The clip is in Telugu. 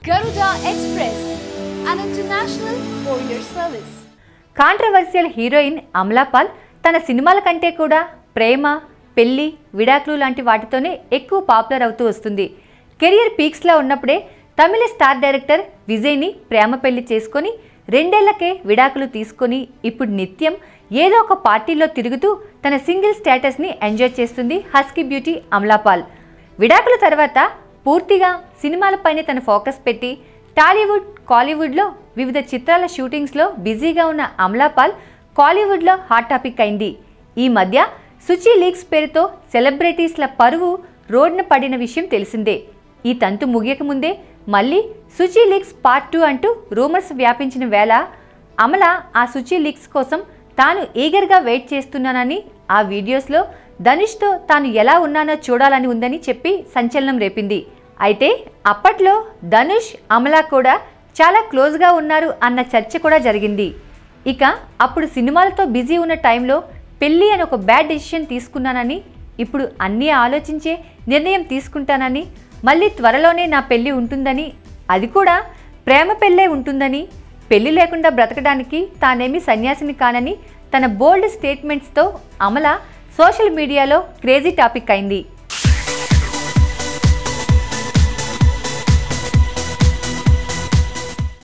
Garuda Express, an international courier service. Controversial heroine Amala Paul తన సినిమాల కంటే కూడా ప్రేమ, పెళ్లి, విడాకులు లాంటి వాటితోనే ఎక్కువ పాపులర్ అవుతూ వస్తుంది. కెరియర్ పీక్స్లో ఉన్నప్పుడే తమిళ స్టార్ డైరెక్టర్ విజయ్ని ప్రేమ పెళ్లి చేసుకొని 2 ఏళ్లకే విడాకులు తీసుకొని ఇప్పుడు నిత్యం ఏదో ఒక పార్టీలో తిరుగుతూ తన సింగిల్ స్టేటస్ని ఎంజాయ్ చేస్తుంది హస్కీ బ్యూటీ అమలా పాల్. విడాకుల తర్వాత పూర్తిగా సినిమాలపైనే తన ఫోకస్ పెట్టి టాలీవుడ్, కాలీవుడ్లో వివిధ చిత్రాల షూటింగ్స్లో బిజీగా ఉన్న అమలా పాల్ కాలీవుడ్లో హాట్ టాపిక్ అయింది. ఈ మధ్య సుచి లీక్స్ పేరుతో సెలబ్రిటీస్ల పరువు రోడ్న పడిన విషయం తెలిసిందే. ఈ తంతు ముగియకముందే మళ్ళీ సుచి లీక్స్ పార్ట్ 2 అంటూ రూమర్స్ వ్యాపించిన వేళ అమల ఆ సుచి లీక్స్ కోసం తాను ఈగర్గా వెయిట్ చేస్తున్నానని, ఆ వీడియోస్లో ధనుష్తో తాను ఎలా ఉన్నానో చూడాలని ఉందని చెప్పి సంచలనం రేపింది. అయితే అప్పట్లో ధనుష్, అమల కూడా చాలా క్లోజ్గా ఉన్నారు అన్న చర్చ కూడా జరిగింది. ఇక అప్పుడు సినిమాలతో బిజీ ఉన్న టైంలో పెళ్ళి అని ఒక బ్యాడ్ డెసిషన్ తీసుకున్నానని, ఇప్పుడు అన్నీ ఆలోచించే నిర్ణయం తీసుకుంటానని, మళ్ళీ త్వరలోనే నా పెళ్ళి ఉంటుందని, అది కూడా ప్రేమ పెళ్ళే ఉంటుందని, పెళ్ళి లేకుండా బ్రతకడానికి తానేమీ సన్యాసిని కానని తన బోల్డ్ స్టేట్మెంట్స్తో అమల సోషల్ మీడియాలో క్రేజీ టాపిక్ అయింది.